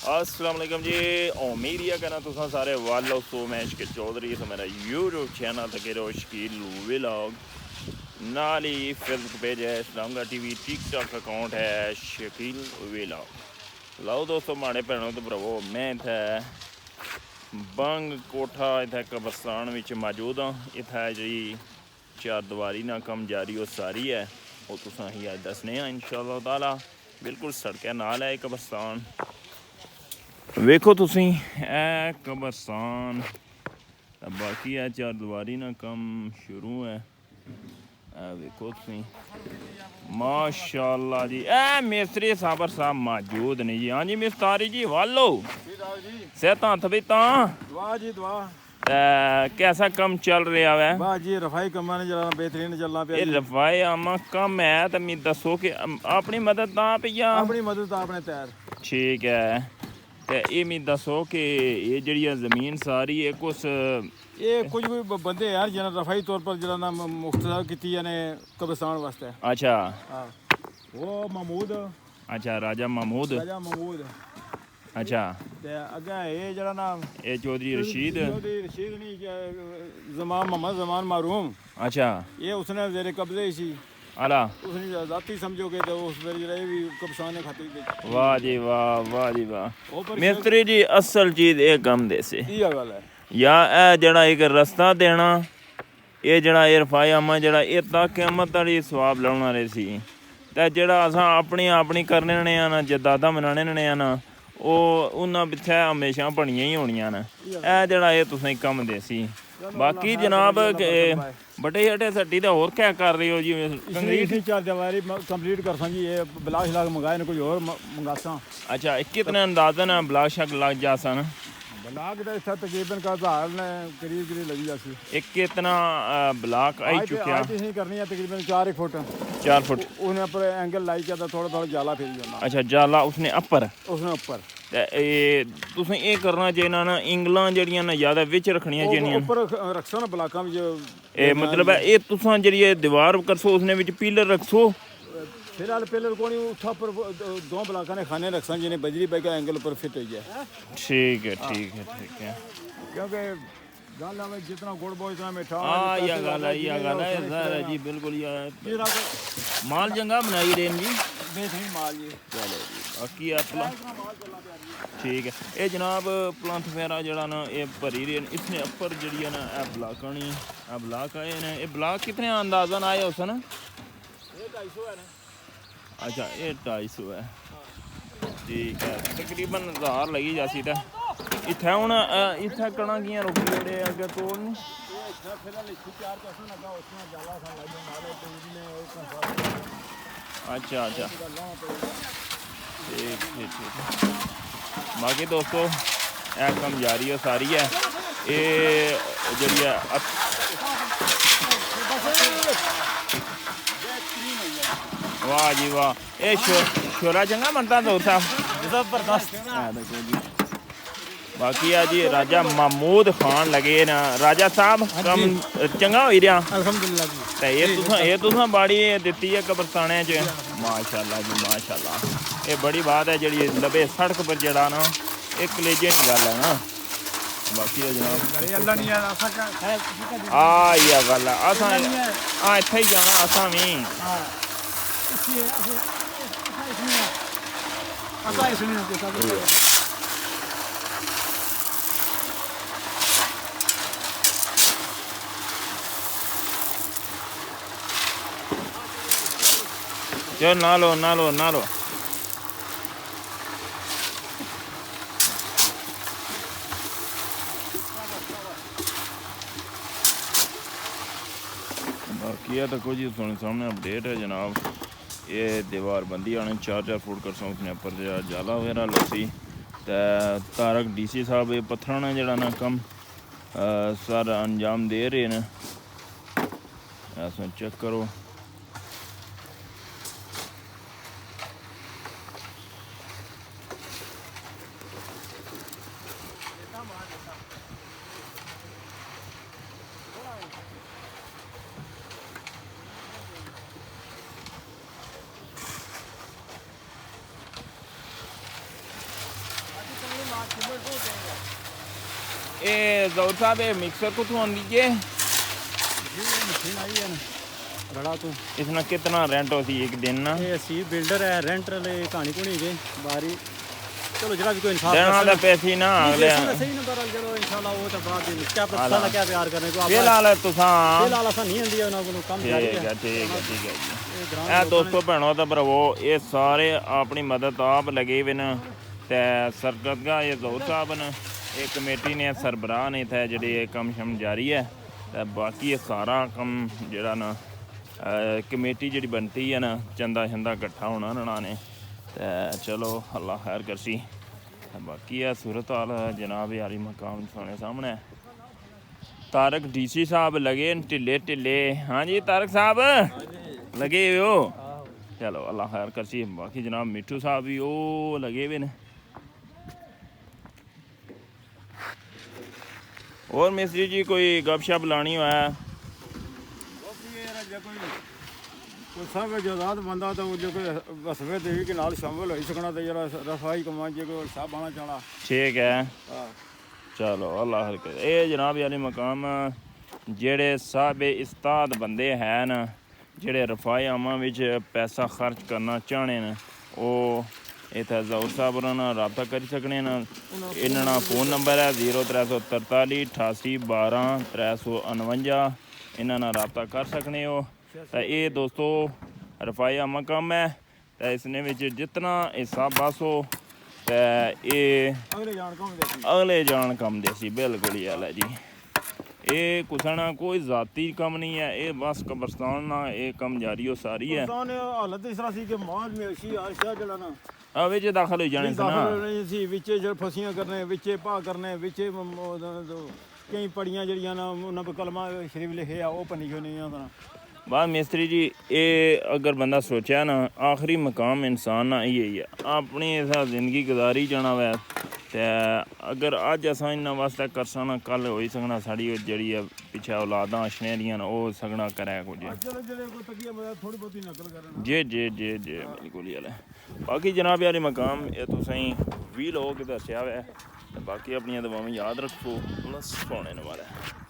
अस्सलाम वालेकुम जी। उम्मीद यह करना तुम सारे वालो सो मैश के चौधरी तो मेरा यूट्यूब चैनल तक शकील व्लॉग नाल ही फेसबुक पेज है इस्लामगढ़ टीवी टिकटॉक अकाउंट है शकील व्लॉग। लाओ दोस्तों माड़े भैनों तो भरावो मैं इत्थे बंग कोठा इत्थे कब्रस्तान विच मौजूद हाँ। इत्थे जी चार दीवारी ना कम जारी वो सारी है वो तुसां ही अज दसने इंशाअल्लाह ताला। बिल्कुल सड़क नाल है कब्रस्तान। वेखो तुसी ए कब्रस्तान बाकी है चार दीवारी ना कम शुरू है। वेखो तुसी माशाअल्लाह जी। ए मिस्त्री साबर साहब मौजूद नहीं जी। हाँ जी मिस्तारी जी वालो सेहत हथ भी कैसा कम चल रहा है? वाह जी रफाई कम्मा ने चलना बेहतरीन चलना पे। रफाई आमा कम है तो मैं दसो कि अपनी मदद ना पिया अपनी मदद आपने तैयार ठीक है। तो ये मैं दसो कि ये जड़ी जमीन सारी है कुछ ये कुछ भी बंदे यार जना रफाई तौर पर जरा ना मुख्तसार की ने कब्रिस्तान वास्ते। अच्छा हाँ वो महमूद। अच्छा राजा महमूद। राजा महमूद अच्छा ते अगे ये जरा ना ये चौधरी रशीद नहीं जमान मोहम्मद जमान मारूम। अच्छा ये उसने जेरे कब्जे सी आला उसने जाती समझोगे तो उस पर जरा भी कब्रिस्तान खातिर। वाह जी वाह वाह जी वाह। मिस्त्री जी असल चीज ये कम देसे ये गल है या ए जड़ा एक रास्ता देना ये जड़ा इरफाई अम्मा जड़ा ये तक क़यामत वाली सवाब लाने वाले सी ते जड़ा असां अपनी अपनी करने ने ना जदादा मनाने ने ना वो उन्हां पिछे हमेशा बनियां ही होनियां न। ए जड़ा ये तुसें कम देसी बाकी जनाब बटे हटे सट्टी तो होर क्या कर रहे हो जी? कंक्रीट चार दीवारी कंप्लीट कर सा जी। ये ब्लाक श्लाक मंगाए ने कुछ और मंगासा। अच्छा कितने अंदाजन ब्लाक शक लग जा सन? ब्लाक का इतना तकरीबन का हजार ने करीब करीब लगी जाती। एक कितना ब्लाक आई चुका है करनी है तकरीबन 4 फुट 4 फुट उसने पर एंगल लाई किया थोड़ा थोड़ा जाला फिर जाना। अच्छा जाला उसने ऊपर ये तुसें ये करना चाहिए ना इंगलां जड़ियां ना ज्यादा विच रखनियां चाहिए ऊपर रखसो ना ब्लाकां विच। ए मतलब है ये तुसां जड़ी दीवार करसो उसने विच पिलर रखसो फिलहाल पिलर कोनी उठा पर दो ब्लाकां ने खाने रखसा जिन्हें बजरी बैग एंगल पर फिट हो जाए। ठीक है ठीक है ठीक है क्योंकि गाल में जितना गुड़ बो इतना मीठा। हां या गाल है सर जी बिल्कुल यार माल जंगा बनाई रेन जी बेहतरीन माल जी। चलो जी बाकी अपना ठीक है। ये जनाब प्लंथ वगैरह जड़ा ना ये भरी रेन इसने ऊपर जड़ी है ना ए ब्लाक आनी ए ब्लाक आए ना ये ब्लाक कितने अंदाजन आए उस ना? ये 250 है ना। अच्छा ये 250 है ठीक है तकरीबन 1000 लगी जासी तो इत्थे हुण इत्थे कणा कियां रुकी जोड़े अगे तोड़ने अच्छा अच्छा ठीक ठीक ठीक। बाकी दोस्तों ए कम जारी है सारी है ये जी है वाह जी वाह। ये शोरा चंगा बनता दो साहब जबरदस्त। बाकी है जी राजा महमूद खान लगे ना राजा साहब कम चंगा हो रहा अल्हम्दुलिल्लाह जी। तो ये तुसां बाड़ी दित्ती है कब्रस्ताने च माशाल्लाह जी माशाल्लाह। ये बड़ी बात है जी लबे सड़क पर जड़ा ना एक कलेजे की गल है ना। बाकी है जनाब ये गल है असां हाँ इत्थे ही जाना असां भी चलो ना लो ना लो ना लो। बाकी है तो कुछ सामने अपडेट है जनाब। ये दीवार बंदी आने 4-4 फुट कर सौ उसने ऊपर जाला वगैरह लसी तो तारक DC साहब ये पत्थर ने जड़ा ना कम सारा अंजाम दे रहे हैं। ऐसा चेक करो ਇਹ ਜ਼ੌਰ ਸਾਹਿਬ ਇਹ ਮਿਕਸਰ ਕਿੱਥੋਂ ਆਉਂਦੀ ਜੇ मशीन आई है ना रड़ा तो इसमें कितना रेंट होती है एक दिन ना ये सी बिल्डर है रेंट ले कहानी कोनी गई बारी चलो जरा भी कोई इंसाफ देना वाला पैसे ना अगले सही ना बरल चलो इंशाल्लाह वो तो बात है क्या पता ना क्या प्यार करने को आप फिलहाल तुसा फिलहाल ऐसा नहीं आंदी है ना को काम जारी है ठीक है ਇਹ ਦੋਸਤੋ ਭੈਣੋ ਤੇ ਭਰਾਵੋ ਇਹ ਸਾਰੇ ਆਪਣੀ ਮਦਦ ਆਪ ਲਗੇ ਵੇ ਨੇ ਤੇ ਸਰਗਤਗਾ ਇਹ ਜ਼ੌਰ ਸਾਹਿਬ ਨੇ ਇਹ ਕਮੇਟੀ ਨੇ ਸਰਬਰਾਹ ਨੇ ਤੇ ਜਿਹੜੇ ਇਹ ਕੰਮ ਸ਼ਮ ਜਾਰੀ ਹੈ ਤੇ ਬਾਕੀ ਇਹ ਸਾਰਾ ਕੰਮ ਜਿਹੜਾ ਨਾ ਕਮੇਟੀ ਜਿਹੜੀ ਬਣਤੀ ਹੈ ਨਾ ਚੰਦਾ ਛੰਦਾ ਇਕੱਠਾ ਹੋਣਾ ਨਾ ਨੇ ਤੇ ਚਲੋ ਅੱਲਾ ਖੈਰ ਕਰਸੀ ਬਾਕੀ ਇਹ ਸੂਰਤ ਹਾਲ ਜਨਾਬ ਯਾਰੀ ਮਕਾਮ ਤੁਹਾਡੇ ਸਾਹਮਣੇ ਹੈ तारक डीसी साहब लगे ढिले ढिले हाँ जी तारक साहब लगे हो चलो अल्लाह खैर करसी बाकी जनाब मिठू साहब भी वो लगे हुए ने और मिस्त्री जी कोई गपशप लानी हुआ है कोई सब जदाद बंदा तो जो कोई वसवे देवी के नाल शामिल हो सकना तो जरा रफाई कमा जो कोई साहब आना चाहना ठीक है चलो अल्लाह खैर करे ये जनाब यानी मकाम जेड़े साहबे उस्ताद बंदे हैं न जेड़े रफाई आमा विच पैसा खर्च करना चाहने न वो इत्थे ज़ौर साहब नाल रब्ता करी सकने न इन्हां फोन नंबर है 0343 88 12 349 इन्हां नाल रब्ता कर सकने हो तो ये दोस्तों रफाई आमा काम है तो इसने विच जितना हिस्सा बस हो ते ये अगले जान कम देसी बिल्कुल ही है जी ये कुछ ना कोई जाती कम नहीं है ये बस कब्रस्तान ना ये कम जारी हो सारी है हालत इस तरह सी कि माल में ऐसी आशा जड़ा ना अब विच दाखिल हो जाने से ना सी विचे जो फसियां करने विचे पा करने विचे कई पड़ियां जड़ियां ना उन्हां पे कलमा शरीफ लिखे आ वो पनी क्यों नहीं आंदा बात मिस्त्री जी ये अगर बंदा सोचा ना आखिरी मकाम इंसान ना यही है अपनी ऐसा जिंदगी गुजारी जाना वै ते अगर अज अस इन्ना वास्ते कर सकना कल हो ही सकना साड़ी जड़ी है पिछे औलादा आशने दियां न ओह सकना करे कुछ जी जी जी जी बिल्कुल ही है बाकी जनाब यार मकाम ये तुसें 20 लोग दस्या वै बाकी अपनी दवावां याद रखो बस सोने वाला है।